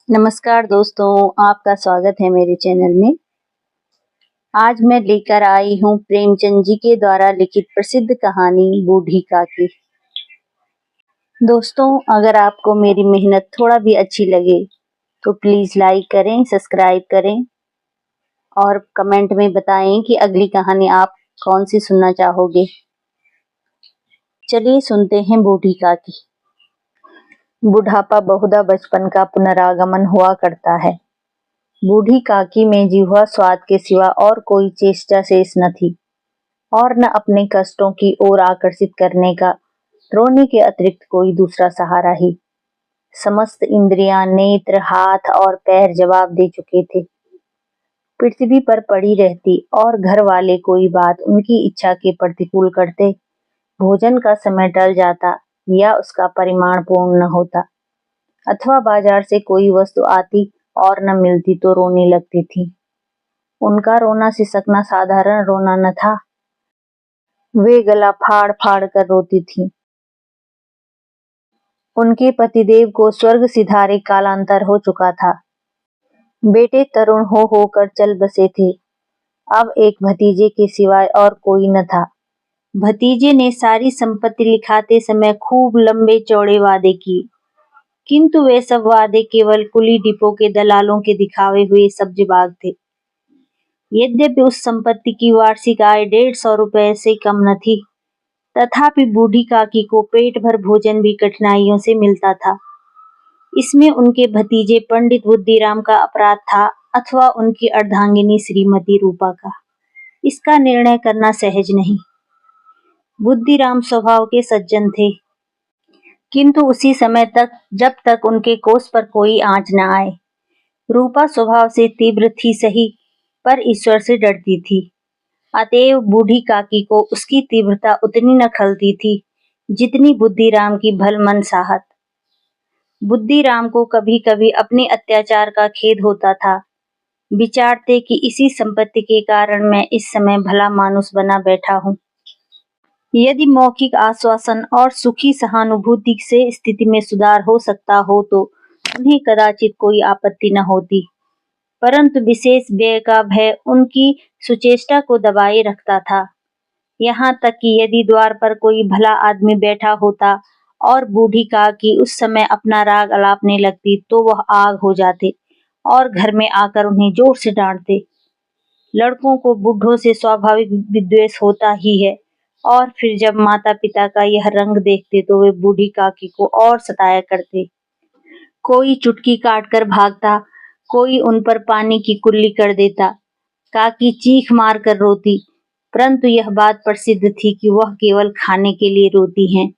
नमस्कार दोस्तों, आपका स्वागत है मेरे चैनल में। आज मैं लेकर आई हूँ प्रेमचंद जी के द्वारा लिखित प्रसिद्ध कहानी बूढ़ी काकी। दोस्तों, अगर आपको मेरी मेहनत थोड़ा भी अच्छी लगे तो प्लीज लाइक करें, सब्सक्राइब करें और कमेंट में बताएं कि अगली कहानी आप कौन सी सुनना चाहोगे। चलिए सुनते हैं बूढ़ी काकी। बुढ़ापा बहुधा बचपन का पुनरागमन हुआ करता है। बूढ़ी काकी में जिह्वा स्वाद के सिवा और कोई चेष्टा शेष न थी और न अपने कष्टों की ओर आकर्षित करने का रोने के अतिरिक्त कोई दूसरा सहारा ही। समस्त इंद्रियां, नेत्र, हाथ और पैर जवाब दे चुके थे। पृथ्वी पर पड़ी रहती और घर वाले कोई बात उनकी इच्छा के प्रतिकूल करते, भोजन का समय टल जाता या उसका परिमाण पूर्ण न होता, अथवा बाजार से कोई वस्तु आती और न मिलती तो रोने लगती थी। उनका रोना सिसकना साधारण रोना न था। वे गला फाड़ फाड़ कर रोती थीं। उनके पतिदेव को स्वर्ग सिधारे कालांतर हो चुका था। बेटे तरुण हो होकर चल बसे थे। अब एक भतीजे के सिवाय और कोई न था। भतीजे ने सारी संपत्ति लिखाते समय खूब लंबे चौड़े वादे किए, किंतु वे सब वादे केवल कुली डिपो के दलालों के दिखावे हुए सब्जबाग थे। यद्यपि उस संपत्ति की वार्षिक आय 150 रुपए से कम न थी, तथापि बूढ़ी काकी को पेट भर भोजन भी कठिनाइयों से मिलता था। इसमें उनके भतीजे पंडित बुद्धिराम का अपराध था अथवा उनकी अर्धांगिनी श्रीमती रूपा का, इसका निर्णय करना सहज नहीं। बुद्धिराम स्वभाव के सज्जन थे, किंतु उसी समय तक जब तक उनके कोष पर कोई आंच न आए। रूपा स्वभाव से तीव्र थी सही, पर ईश्वर से डरती थी। अतएव बूढ़ी काकी को उसकी तीव्रता उतनी न खलती थी जितनी बुद्धिराम की भलमन साहत। बुद्धिराम को कभी कभी अपने अत्याचार का खेद होता था। विचारते कि इसी संपत्ति के कारण मैं इस समय भला मानुस बना बैठा हूँ। यदि मौखिक आश्वासन और सुखी सहानुभूति से स्थिति में सुधार हो सकता हो तो उन्हें कदाचित कोई आपत्ति न होती, परंतु विशेष व्यय का भय उनकी सुचेष्टा को दबाए रखता था। यहाँ तक कि यदि द्वार पर कोई भला आदमी बैठा होता और बूढ़ी काकी उस समय अपना राग अलापने लगती तो वह आग हो जाते और घर में आकर उन्हें जोर से डांटते। लड़कों को बूढ़ों से स्वाभाविक विद्वेष होता ही है, और फिर जब माता पिता का यह रंग देखते तो वे बूढ़ी काकी को और सताया करते। कोई चुटकी काट कर भागता, कोई उन पर पानी की कुल्ली कर देता। काकी चीख मार कर रोती, परंतु यह बात प्रसिद्ध थी कि वह केवल खाने के लिए रोती हैं।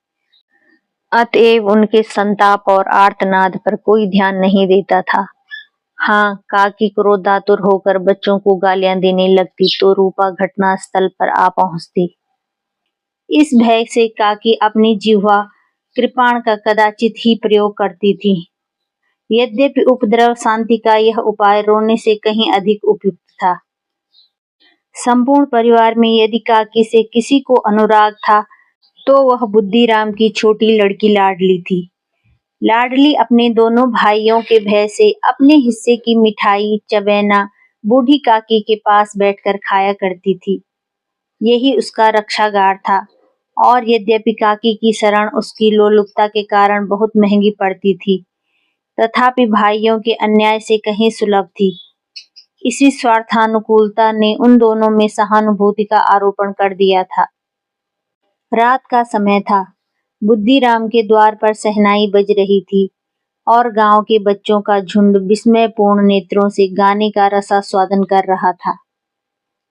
अतएव उनके संताप और आर्तनाद पर कोई ध्यान नहीं देता था। हाँ, काकी क्रोधातुर होकर बच्चों को गालियां देने लगती तो रूपा घटना स्थल पर आ पहुंचती। इस भय से काकी अपनी जिह्वा कृपाण का कदाचित ही प्रयोग करती थी। यद्यपि उपद्रव शांति का यह उपाय रोने से कहीं अधिक उपयुक्त था। संपूर्ण परिवार में यदि काकी से किसी को अनुराग था तो वह बुद्धिराम की छोटी लड़की लाडली थी। लाडली अपने दोनों भाइयों के भय से अपने हिस्से की मिठाई चबेना बूढ़ी काकी के पास बैठकर खाया करती थी। यही उसका रक्षागार था, और यद्यपि काकी की शरण उसकी लोलुपता के कारण बहुत महंगी पड़ती थी, तथापि भाइयों के अन्याय से कहीं सुलभ थी। इसी स्वार्थानुकूलता ने उन दोनों में सहानुभूति का आरोपण कर दिया था। रात का समय था। बुद्धिराम के द्वार पर शहनाई बज रही थी और गांव के बच्चों का झुंड विस्मयपूर्ण नेत्रों से गाने का रसास्वादन कर रहा था।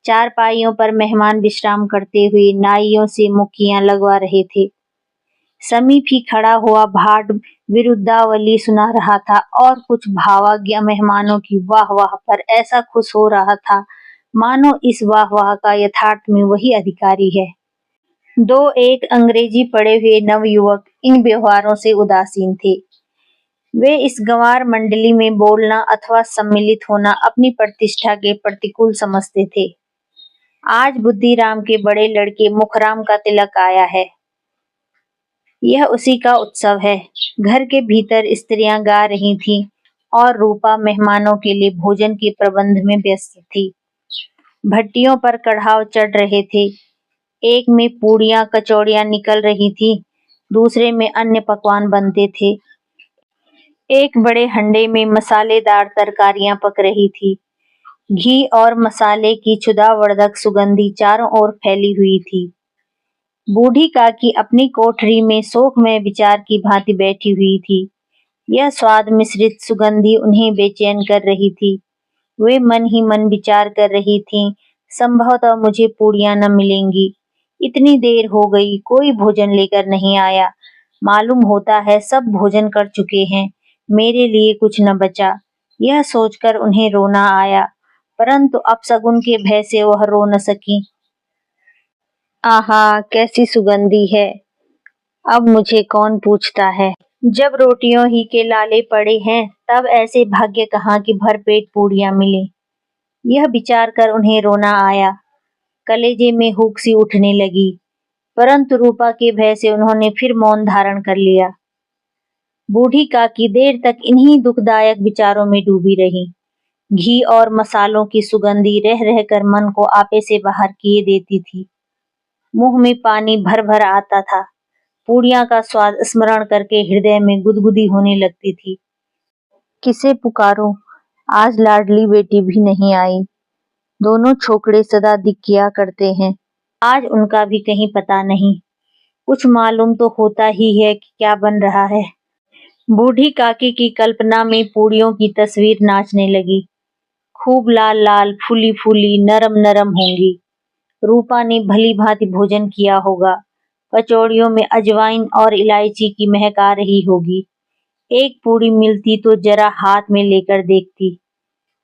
चारपाइयों पर मेहमान विश्राम करते हुए नाइयों से मुक्कियां लगवा रहे थे। समीप ही खड़ा हुआ भाट विरुद्धावली सुना रहा था और कुछ भावाज्ञ मेहमानों की वाह वाह पर ऐसा खुश हो रहा था मानो इस वाह वाह का यथार्थ में वही अधिकारी है। दो एक अंग्रेजी पढ़े हुए नवयुवक इन व्यवहारों से उदासीन थे। वे इस गंवार मंडली में बोलना अथवा सम्मिलित होना अपनी प्रतिष्ठा के प्रतिकूल समझते थे। आज बुद्धिराम के बड़े लड़के मुखराम का तिलक आया है। यह उसी का उत्सव है। घर के भीतर स्त्रियां गा रही थीं और रूपा मेहमानों के लिए भोजन के प्रबंध में व्यस्त थी। भट्टियों पर कढ़ाव चढ़ रहे थे। एक में पूड़ियाँ कचौड़ियाँ निकल रही थी, दूसरे में अन्य पकवान बनते थे। एक बड़े हंडे में मसालेदार तरकारियां पक रही थी। घी और मसाले की छुदावर्धक सुगंधी चारों ओर फैली हुई थी। बूढ़ी काकी अपनी कोठरी में शोकमय विचार की भांति बैठी हुई थी। यह स्वाद मिश्रित सुगंधी उन्हें बेचैन कर रही थी। वे मन ही मन विचार कर रही थीं, संभवतः मुझे पूड़ियां न मिलेंगी। इतनी देर हो गई, कोई भोजन लेकर नहीं आया। मालूम होता है सब भोजन कर चुके हैं, मेरे लिए कुछ न बचा। यह सोचकर उन्हें रोना आया, परंतु अपशगुन के भय से वह रो न सकी। आहा, कैसी सुगंधी है, अब मुझे कौन पूछता है। जब रोटियों ही के लाले पड़े हैं, तब ऐसे भाग्य कहाँ कि भरपेट पूड़ियां मिले। यह विचार कर उन्हें रोना आया। कलेजे में हुक सी उठने लगी, परंतु रूपा के भय से उन्होंने फिर मौन धारण कर लिया। बूढ़ी काकी देर तक इन्हीं दुखदायक विचारों में डूबी रही। घी और मसालों की सुगंधी रह रहकर मन को आपे से बाहर किए देती थी। मुंह में पानी भर भर आता था। पूड़ियां का स्वाद स्मरण करके हृदय में गुदगुदी होने लगती थी। किसे पुकारूं, आज लाडली बेटी भी नहीं आई। दोनों छोकरे सदा दिक्किया करते हैं, आज उनका भी कहीं पता नहीं। कुछ मालूम तो होता ही है कि क्या बन रहा है। बूढ़ी काकी की कल्पना में पूड़ियों की तस्वीर नाचने लगी। खूब लाल लाल, फूली फूली, नरम नरम होंगी। रूपा ने भली भांति भोजन किया होगा। कचौड़ियों में अजवाइन और इलायची की महक आ रही होगी। एक पूड़ी मिलती तो जरा हाथ में लेकर देखती।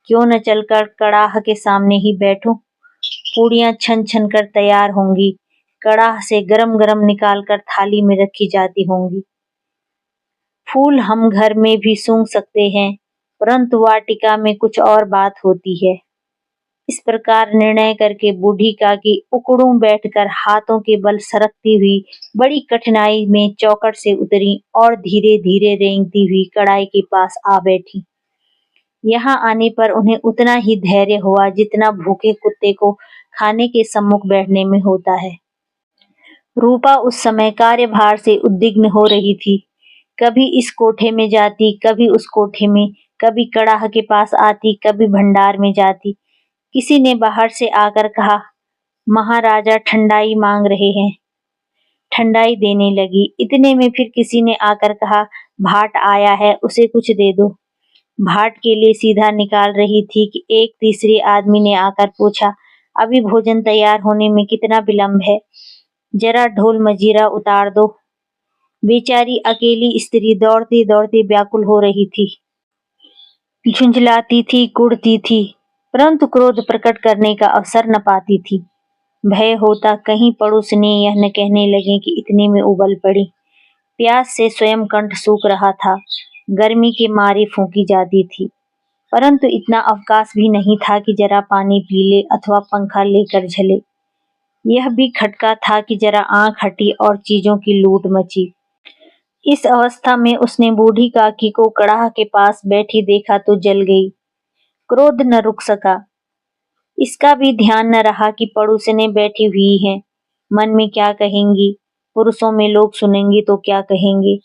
क्यों न चलकर कड़ाह के सामने ही बैठूं। पूड़ियां छन छन कर तैयार होंगी, कड़ाह से गरम गरम निकाल कर थाली में रखी जाती होंगी। फूल हम घर में भी सूंघ सकते हैं, परंतु वाटिका में कुछ और बात होती है। इस प्रकार निर्णय करके बूढ़ी काकी उकड़ू बैठकर हाथों के बल सरकती हुई बड़ी कठिनाई में चौखट से उतरी और धीरे धीरे रेंगती हुई कढ़ाई के पास आ बैठी। यहाँ आने पर उन्हें उतना ही धैर्य हुआ जितना भूखे कुत्ते को खाने के सम्मुख बैठने में होता है। रूपा उस समय कार्यभार से उद्विग्न हो रही थी। कभी इस कोठे में जाती, कभी उस कोठे में, कभी कड़ाह के पास आती, कभी भंडार में जाती। किसी ने बाहर से आकर कहा, महाराजा ठंडाई मांग रहे हैं। ठंडाई देने लगी। इतने में फिर किसी ने आकर कहा, भाट आया है, उसे कुछ दे दो। भाट के लिए सीधा निकाल रही थी कि एक तीसरे आदमी ने आकर पूछा, अभी भोजन तैयार होने में कितना विलंब है, जरा ढोल मजीरा उतार दो। बेचारी अकेली स्त्री दौड़ती दौड़ती व्याकुल हो रही थी। झुंझलाती थी, कुढ़ती थी, परंतु क्रोध प्रकट करने का अवसर न पाती थी। भय होता कहीं पड़ोसनी यह न कहने लगे कि इतने में उबल पड़ी। प्यास से स्वयं कंठ सूख रहा था, गर्मी के मारे फूंकी जाती थी, परंतु इतना अवकाश भी नहीं था कि जरा पानी पी ले अथवा पंखा लेकर झले। यह भी खटका था कि जरा आंख हटी और चीजों की लूट मची। इस अवस्था में उसने बूढ़ी काकी को कड़ाह के पास बैठी देखा तो जल गई। क्रोध न रुक सका। इसका भी ध्यान न रहा कि पड़ोसने बैठी हुई हैं, मन में क्या कहेंगी, पुरुषों में लोग सुनेंगे तो क्या कहेंगे।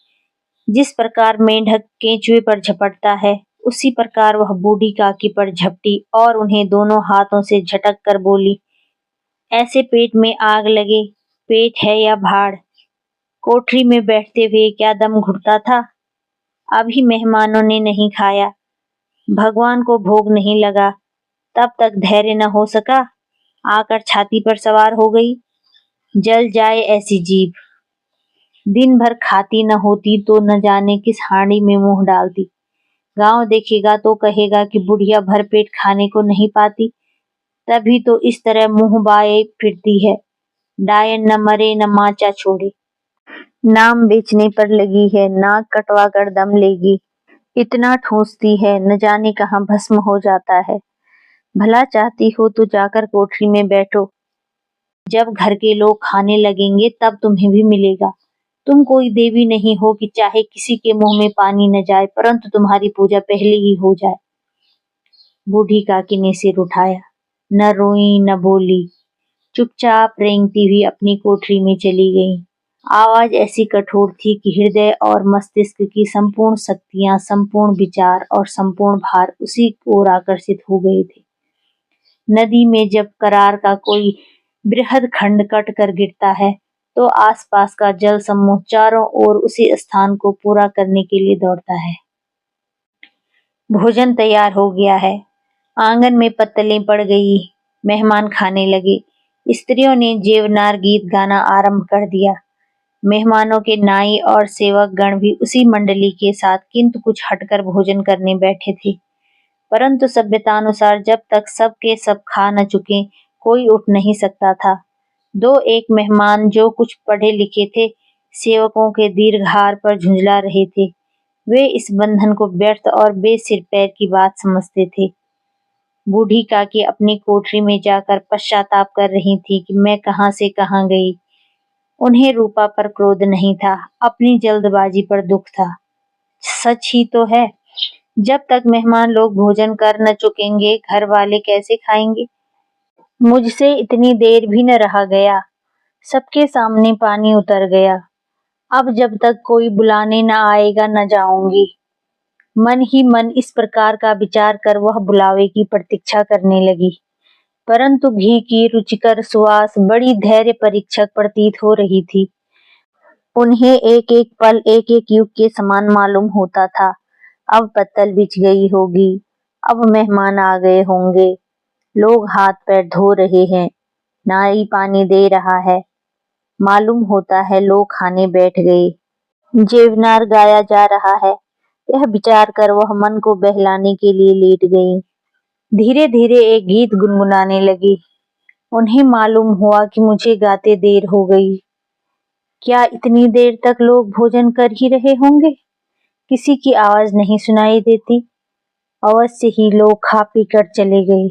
जिस प्रकार मेंढक केंचुए पर झपटता है, उसी प्रकार वह बूढ़ी काकी पर झपटी और उन्हें दोनों हाथों से झटक कर बोली, ऐसे पेट में आग लगे, पेट है या भाड़। कोठरी में बैठते हुए क्या दम घुटता था। अभी मेहमानों ने नहीं खाया, भगवान को भोग नहीं लगा, तब तक धैर्य न हो सका, आकर छाती पर सवार हो गई। जल जाए ऐसी जीभ। दिन भर खाती न होती तो न जाने किस हांडी में मुंह डालती। गांव देखेगा तो कहेगा कि बुढ़िया भरपेट खाने को नहीं पाती, तभी तो इस तरह मुंह बाए फिरती है। डायन न मरे न माचा छोड़े। नाम बेचने पर लगी है, नाक कटवा कर दम लेगी। इतना ठूंसती है, न जाने कहाँ भस्म हो जाता है। भला चाहती हो तो जाकर कोठरी में बैठो, जब घर के लोग खाने लगेंगे तब तुम्हें भी मिलेगा। तुम कोई देवी नहीं हो कि चाहे किसी के मुंह में पानी न जाए, परंतु तुम्हारी पूजा पहले ही हो जाए। बूढ़ी काकी ने सिर उठाया, न रोई न बोली, चुपचाप रेंगती हुई अपनी कोठरी में चली गई। आवाज ऐसी कठोर थी कि हृदय और मस्तिष्क की संपूर्ण शक्तियां, संपूर्ण विचार और संपूर्ण भार उसी ओर आकर्षित हो गए थे। नदी में जब करार का कोई बृहद खंड कट कर गिरता है, तो आसपास का जल समूह चारों ओर उसी स्थान को पूरा करने के लिए दौड़ता है। भोजन तैयार हो गया है। आंगन में पत्तलें पड़ गई, मेहमान खाने लगे। स्त्रियों ने जेवनार गीत गाना आरंभ कर दिया। मेहमानों के नाई और सेवक गण भी उसी मंडली के साथ किंतु कुछ हटकर भोजन करने बैठे थे। परंतु सभ्यतानुसार जब तक सब के सब खा न चुके, कोई उठ नहीं सकता था। दो एक मेहमान जो कुछ पढ़े लिखे थे, सेवकों के दीर्घहार पर झुंझला रहे थे। वे इस बंधन को व्यर्थ और बेसिर पैर की बात समझते थे। बूढ़ी काकी अपनी कोठरी में जाकर पश्चाताप कर रही थी कि मैं कहां से कहां गई। उन्हें रूपा पर क्रोध नहीं था, अपनी जल्दबाजी पर दुख था। सच ही तो है, जब तक मेहमान लोग भोजन कर न चुकेंगे, घर वाले कैसे खाएंगे। मुझसे इतनी देर भी न रहा गया, सबके सामने पानी उतर गया। अब जब तक कोई बुलाने न आएगा न जाऊंगी। मन ही मन इस प्रकार का विचार कर वह बुलावे की प्रतीक्षा करने लगी, परंतु घी की रुचिकर सुवास बड़ी धैर्य परीक्षक प्रतीत हो रही थी। उन्हें एक एक पल एक एक युग के समान मालूम होता था। अब पत्तल बिछ गई होगी, अब मेहमान आ गए होंगे, लोग हाथ पैर धो रहे हैं, नाई पानी दे रहा है, मालूम होता है लोग खाने बैठ गए, जेवनार गाया जा रहा है। यह विचार कर वह मन को बहलाने के लिए लेट गई। धीरे धीरे एक गीत गुनगुनाने लगी। उन्हें मालूम हुआ कि मुझे गाते देर हो गई। क्या इतनी देर तक लोग भोजन कर ही रहे होंगे? किसी की आवाज नहीं सुनाई देती। अवश्य ही लोग खा पी कर चले गए,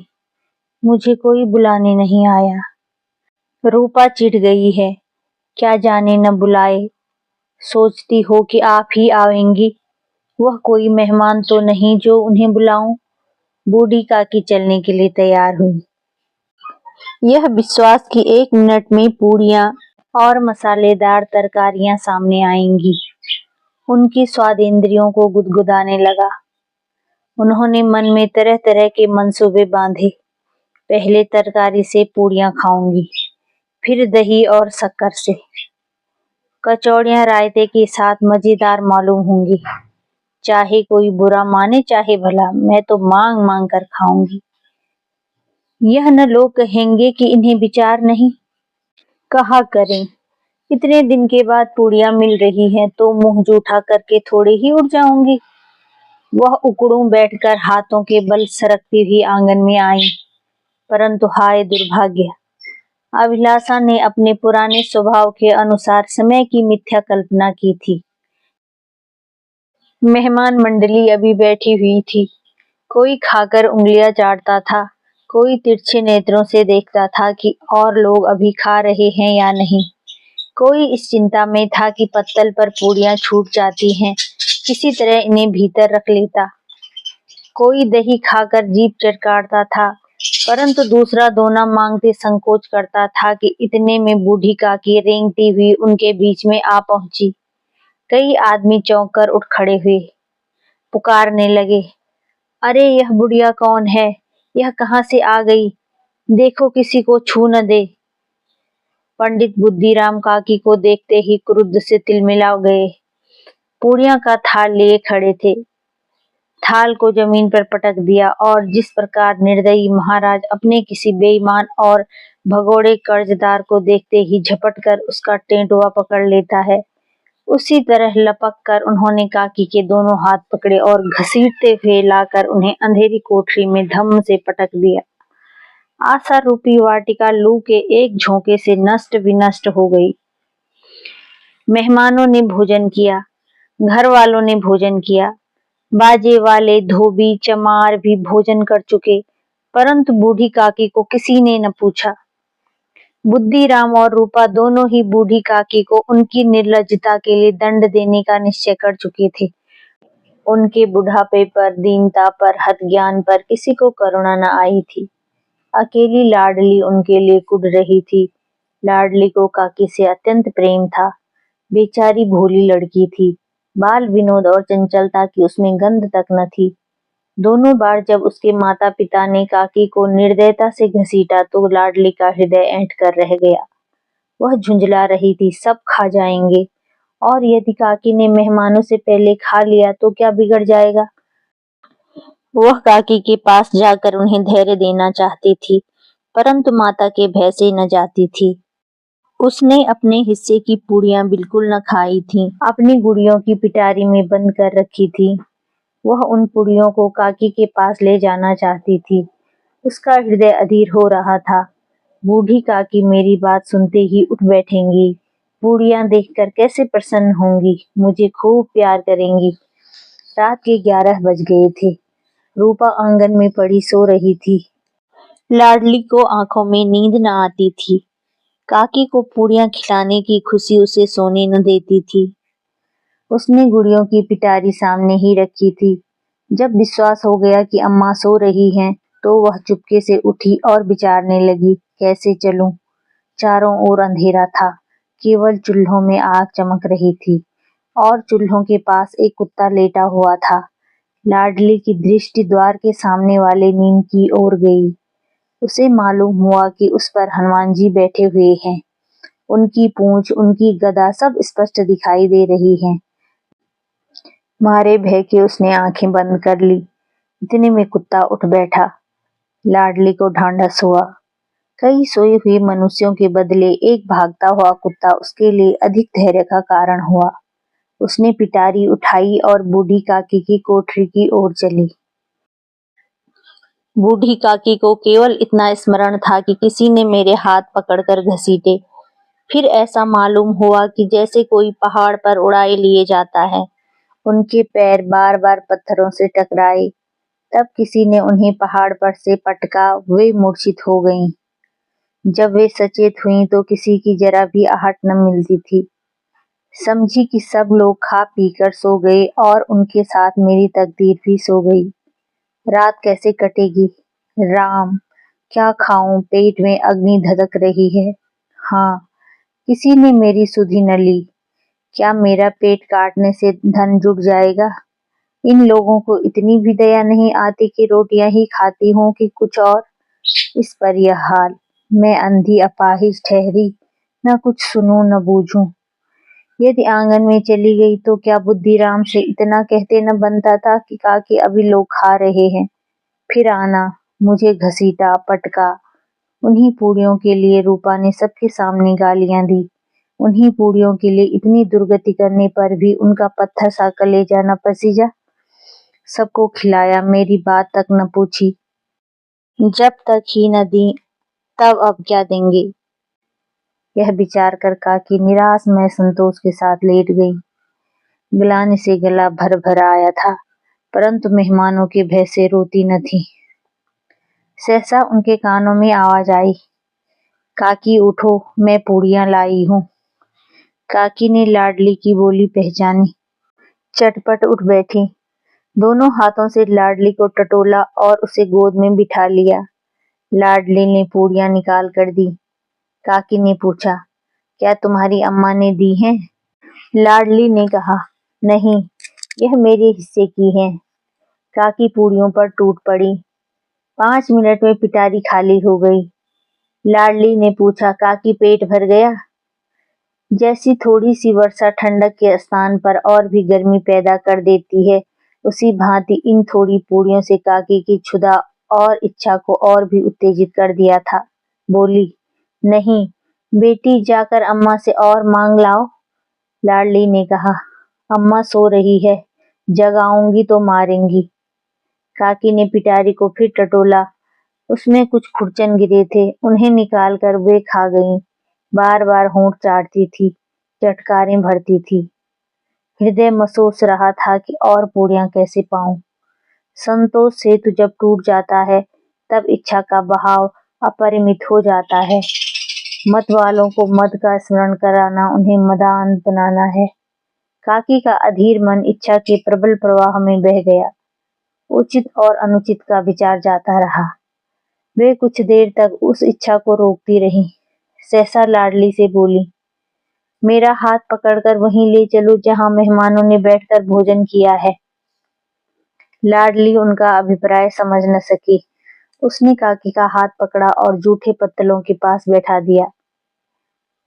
मुझे कोई बुलाने नहीं आया। रूपा चिढ़ गई है, क्या जाने न बुलाए, सोचती हो कि आप ही आएंगी। वह कोई मेहमान तो नहीं जो उन्हें बुलाऊं। बूढ़ी काकी चलने के लिए तैयार हुई। यह विश्वास कि एक मिनट में पूरियां और मसालेदार तरकारियां सामने आएंगी, उनकी स्वादेंद्रियों को गुदगुदाने लगा। उन्होंने मन में तरह तरह के मंसूबे बांधे। पहले तरकारी से पूरियां खाऊंगी, फिर दही और शक्कर से। कचौड़ियां रायते के साथ मजेदार मालूम होंगी। चाहे कोई बुरा माने चाहे भला, मैं तो मांग मांग कर खाऊंगी। यह न लोग कहेंगे कि इन्हें विचार नहीं। कहा करें, इतने दिन के बाद पूड़ियां मिल रही हैं तो मुंह जूठा करके थोड़े ही उड़ जाऊंगी। वह उकड़ू बैठकर हाथों के बल सरकती हुई आंगन में आई, परंतु हाय दुर्भाग्य, अभिलाषा ने अपने पुराने स्वभाव के अनुसार समय की मिथ्या कल्पना की थी। मेहमान मंडली अभी बैठी हुई थी। कोई खाकर उंगलियां चाटता था, कोई तिरछे नेत्रों से देखता था कि और लोग अभी खा रहे हैं या नहीं। कोई इस चिंता में था कि पत्तल पर पूड़ियां छूट जाती हैं, किसी तरह इन्हें भीतर रख लेता। कोई दही खाकर जीभ चटकारता था, परंतु दूसरा दोना मांगते संकोच करता था कि इतने में बूढ़ी काकी रेंगती हुई उनके बीच में आ पहुंची। कई आदमी चौंक कर उठ खड़े हुए, पुकारने लगे, अरे यह बुढ़िया कौन है? यह कहां से आ गई? देखो किसी को छू न दे। पंडित बुद्धिराम काकी को देखते ही क्रुद्ध से तिलमिला गए। पूड़ियां का थाल लिए खड़े थे। थाल को जमीन पर पटक दिया और जिस प्रकार निर्दयी महाराज अपने किसी बेईमान और भगोड़े कर्जदार को देखते ही झपट कर उसका टेंटुआ पकड़ लेता है, उसी तरह लपक कर उन्होंने काकी के दोनों हाथ पकड़े और घसीटते हुए लाकर उन्हें अंधेरी कोठरी में धम्म से पटक दिया। आशा रूपी वाटिका लू के एक झोंके से नष्ट विनष्ट हो गई। मेहमानों ने भोजन किया, घर वालों ने भोजन किया, बाजे वाले धोबी चमार भी भोजन कर चुके, परंतु बूढ़ी काकी को किसी ने न पूछा। बुद्धिराम और रूपा दोनों ही बूढ़ी काकी को उनकी निर्लज्जता के लिए दंड देने का निश्चय कर चुके थे। उनके बुढ़ापे पर, दीनता पर, हत ज्ञान पर किसी को करुणा न आई थी। अकेली लाडली उनके लिए कुढ़ रही थी। लाडली को काकी से अत्यंत प्रेम था। बेचारी भोली लड़की थी। बाल विनोद और चंचलता की उसमें गंध तक न थी। दोनों बार जब उसके माता पिता ने काकी को निर्दयता से घसीटा तो लाडली का हृदय ऐंठ कर रह गया। वह झुंझला रही थी, सब खा जाएंगे, और यदि काकी ने मेहमानों से पहले खा लिया तो क्या बिगड़ जाएगा। वह काकी के पास जाकर उन्हें धैर्य देना चाहती थी, परंतु माता के भय से न जाती थी। उसने अपने हिस्से की पूड़ियां बिल्कुल न खाई थीं, अपनी गुड़ियों की पिटारी में बंद कर रखी थी। वह उन पुड़ियों को काकी के पास ले जाना चाहती थी। उसका हृदय अधीर हो रहा था। बूढ़ी काकी मेरी बात सुनते ही उठ बैठेंगी, पूड़ियां देखकर कैसे प्रसन्न होंगी, मुझे खूब प्यार करेंगी। रात के 11 बज गए थे। रूपा आंगन में पड़ी सो रही थी। लाडली को आंखों में नींद न आती थी। काकी को पूड़ियां खिलाने की खुशी उसे सोने न देती थी। उसने गुड़ियों की पिटारी सामने ही रखी थी। जब विश्वास हो गया कि अम्मा सो रही हैं, तो वह चुपके से उठी और विचारने लगी, कैसे चलूं? चारों ओर अंधेरा था, केवल चूल्हों में आग चमक रही थी और चूल्हों के पास एक कुत्ता लेटा हुआ था। लाडली की दृष्टि द्वार के सामने वाले नीम की ओर गई। उसे मालूम हुआ कि उस पर हनुमान जी बैठे हुए हैं। उनकी पूंछ, उनकी गदा सब स्पष्ट दिखाई दे रही हैं। मारे भय के उसने आंखें बंद कर ली। इतने में कुत्ता उठ बैठा। लाडली को ढांढस हुआ। कई सोए हुए मनुष्यों के बदले एक भागता हुआ कुत्ता उसके लिए अधिक धैर्य का कारण हुआ। उसने पिटारी उठाई और बूढ़ी काकी की कोठरी की ओर चली। बूढ़ी काकी को केवल इतना स्मरण था कि किसी ने मेरे हाथ पकड़कर घसीटे। फिर ऐसा मालूम हुआ कि जैसे कोई पहाड़ पर उड़ाए लिए जाता है। उनके पैर बार बार पत्थरों से टकराए। तब किसी ने उन्हें पहाड़ पर से पटका, वे मूर्छित हो गईं। जब वे सचेत हुईं तो किसी की जरा भी आहट न मिलती थी। समझी कि सब लोग खा पीकर सो गए और उनके साथ मेरी तकदीर भी सो गई। रात कैसे कटेगी? राम, क्या खाऊं? पेट में अग्नि धधक रही है। हाँ, किसी ने मेरी सुधि न ली। क्या मेरा पेट काटने से धन जुट जाएगा? इन लोगों को इतनी भी दया नहीं आती कि रोटियां ही खाती हूँ कि कुछ और। इस पर यह हाल, मैं अंधी अपाहिज ठहरी, न कुछ सुनूं न बूझूं। यदि आंगन में चली गई तो क्या बुद्धिराम से इतना कहते न बनता था कि काकी अभी लोग खा रहे हैं, फिर आना, मुझे घसीटा, पटका। उन्हीं पूड़ियों के लिए रूपा ने सबके सामने गालियां दी। उन्हीं पूड़ियों के लिए इतनी दुर्गति करने पर भी उनका पत्थर सा कलेजा न पसीजा। सबको खिलाया, मेरी बात तक न पूछी। जब तक ही न दी, तब अब क्या देंगे? यह विचार कर काकी निराश में संतोष के साथ लेट गई। गिलाने से गला भर भर आया था, परंतु मेहमानों के भय से रोती न थी। सहसा उनके कानों में आवाज आई, काकी उठो, मैं पूड़ियां लाई हूँ। काकी ने लाडली की बोली पहचानी। चटपट उठ बैठी। दोनों हाथों से लाडली को टटोला और उसे गोद में बिठा लिया। लाडली ने पूड़ियां निकाल कर दी। काकी ने पूछा, क्या तुम्हारी अम्मा ने दी हैं? लाडली ने कहा, नहीं, यह मेरे हिस्से की हैं। काकी पूड़ियों पर टूट पड़ी। 5 मिनट में पिटारी खाली हो गई। लाडली ने पूछा, काकी पेट भर गया? जैसी थोड़ी सी वर्षा ठंडक के स्थान पर और भी गर्मी पैदा कर देती है, उसी भांति इन थोड़ी पूड़ियों से काकी की क्षुधा और इच्छा को और भी उत्तेजित कर दिया था। बोली, नहीं बेटी, जाकर अम्मा से और मांग लाओ। लाडली ने कहा, अम्मा सो रही है, जगाऊंगी तो मारेंगी। काकी ने पिटारी को फिर टटोला। उसमें कुछ खुरचन गिरे थे, उन्हें निकालकर वे खा गईं। बार बार होंठ चाटती थी, चटकारें भरती थी। हृदय महसूस रहा था कि और पूड़ियां कैसे पाऊं। संतोष सेतु जब टूट जाता है, तब इच्छा का बहाव अपरिमित हो जाता है। मत वालों को मद का स्मरण कराना उन्हें मदान बनाना है। काकी का अधीर मन इच्छा के प्रबल प्रवाह में बह गया। उचित और अनुचित का विचार जाता रहा। वे कुछ देर तक उस इच्छा को रोकती रहीं। सहसा लाडली से बोली, मेरा हाथ पकड़कर वहीं ले चलो जहां मेहमानों ने बैठकर भोजन किया है। लाडली उनका अभिप्राय समझ न सकी। उसने काकी का हाथ पकड़ा और जूठे पत्तलों के पास बैठा दिया।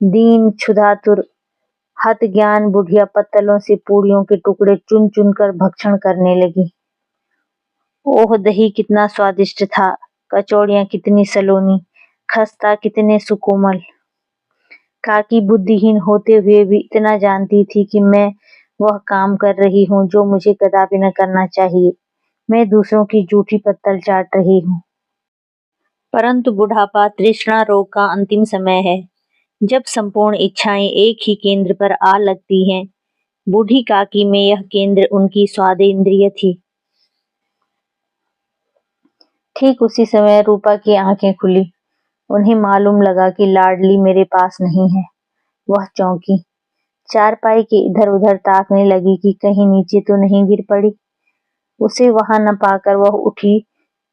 दीन क्षुधातुर हत ज्ञान बुढ़िया पत्तलों से पूड़ियों के टुकड़े चुन चुन कर भक्षण करने लगी। ओह दही कितना स्वादिष्ट था, कचौड़ियां कितनी सलोनी, खस्ता कितने सुकोमल। काकी बुद्धिहीन होते हुए भी इतना जानती थी कि मैं वह काम कर रही हूँ जो मुझे कदापि न करना चाहिए। मैं दूसरों की जूठी पत्तल चाट रही हूँ। परंतु बुढ़ापा तृष्णा रोग का अंतिम समय है, जब संपूर्ण इच्छाएं एक ही केंद्र पर आ लगती हैं। बूढ़ी काकी में यह केंद्र उनकी स्वादेंद्रिय थी। ठीक उसी समय रूपा की आंखें खुली। उन्हें मालूम लगा कि लाडली मेरे पास नहीं है। वह चौंकी। चारपाई के इधर उधर ताकने लगी कि कहीं नीचे तो नहीं गिर पड़ी। उसे वहां न पाकर वह उठी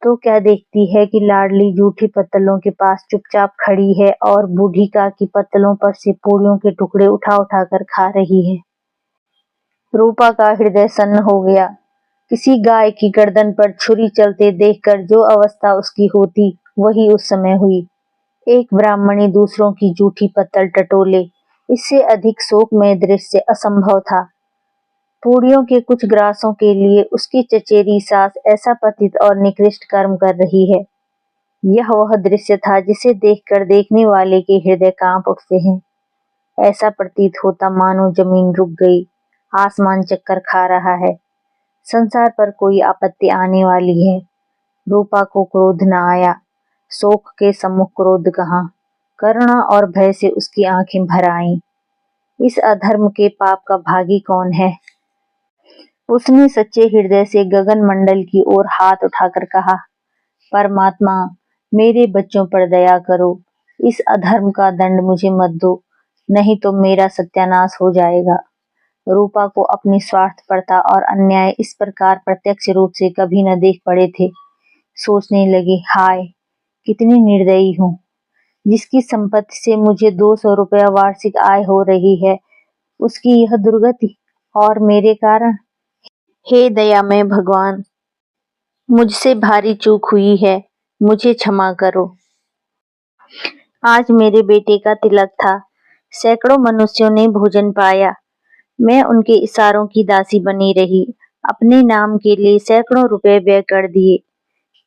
तो क्या देखती है कि लाडली जूठी पत्तलों के पास चुपचाप खड़ी है और बूढ़ी काकी पत्तलों पर से पूड़ियों के टुकड़े उठा उठा कर खा रही है। रूपा का हृदय सन्न हो गया। किसी गाय की गर्दन पर छुरी चलते देखकर जो अवस्था उसकी होती वही उस समय हुई। एक ब्राह्मणी दूसरों की जूठी पत्तल टटोले, इससे अधिक शोकमय दृश्य असंभव था। पूड़ियों के कुछ ग्रासों के लिए उसकी चचेरी सास ऐसा पतित और निकृष्ट कर्म कर रही है। यह वह दृश्य था जिसे देखकर देखने वाले के हृदय कांप उठते हैं। ऐसा प्रतीत होता मानो जमीन रुक गई, आसमान चक्कर खा रहा है, संसार पर कोई आपत्ति आने वाली है। रूपा को क्रोध न आया। शोक के सम्मुख क्रोध कहाँ, करुणा और भय से उसकी आंखें भर आईं। इस अधर्म के पाप का भागी कौन है? उसने सच्चे हृदय से गगन मंडल की ओर हाथ उठाकर कहा, परमात्मा मेरे बच्चों पर दया करो, इस अधर्म का दंड मुझे मत दो, नहीं तो मेरा सत्यानाश हो जाएगा। रूपा को अपनी स्वार्थपरता और अन्याय इस प्रकार प्रत्यक्ष रूप से कभी न देख पड़े थे। सोचने लगे, हाय कितनी निर्दयी हूँ। जिसकी संपत्ति से मुझे 200 रुपया वार्षिक आय हो रही है, उसकी यह दुर्गति, और मेरे कारण। हे दयामय भगवान, मुझसे भारी चूक हुई है, मुझे क्षमा करो। आज मेरे बेटे का तिलक था। सैकड़ों मनुष्यों ने भोजन पाया। मैं उनके इशारों की दासी बनी रही। अपने नाम के लिए सैकड़ों रुपए व्यय कर दिए,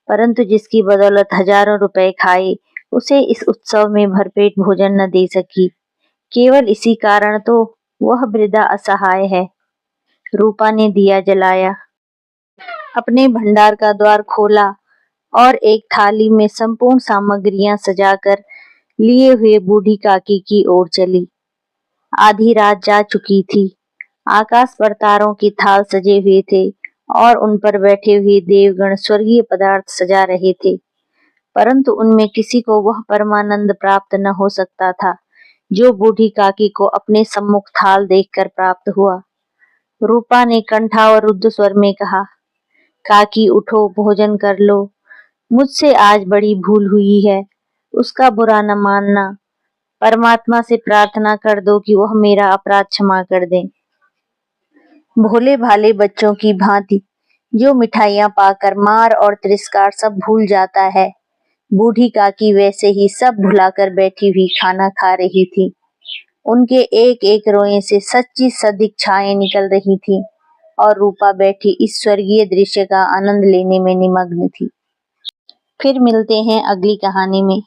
परंतु जिसकी बदौलत हजारों रुपए खाए, उसे इस उत्सव में भरपेट भोजन न दे सकी। केवल इसी कारण तो वह वृद्धा असहाय है। रूपा ने दिया जलाया, अपने भंडार का द्वार खोला और एक थाली में संपूर्ण सामग्रियां सजाकर लिए हुए बूढ़ी काकी की ओर चली। आधी रात जा चुकी थी। आकाश पर तारों की थाल सजे हुए थे और उन पर बैठे हुए देवगण स्वर्गीय पदार्थ सजा रहे थे, परंतु उनमें किसी को वह परमानंद प्राप्त न हो सकता था जो बूढ़ी काकी को अपने सम्मुख थाल देखकर प्राप्त हुआ। रूपा ने कंठावरुद्ध स्वर में कहा, काकी उठो, भोजन कर लो। मुझसे आज बड़ी भूल हुई है, उसका बुरा न मानना। परमात्मा से प्रार्थना कर दो कि वह मेरा अपराध क्षमा कर दें। भोले भाले बच्चों की भांति जो मिठाइयां पाकर मार और तिरस्कार सब भूल जाता है, बूढ़ी काकी वैसे ही सब भुलाकर बैठी हुई खाना खा रही थी। उनके एक एक रोए से सच्ची सदिच्छाएं निकल रही थी और रूपा बैठी इस स्वर्गीय दृश्य का आनंद लेने में निमग्न थी। फिर मिलते हैं अगली कहानी में।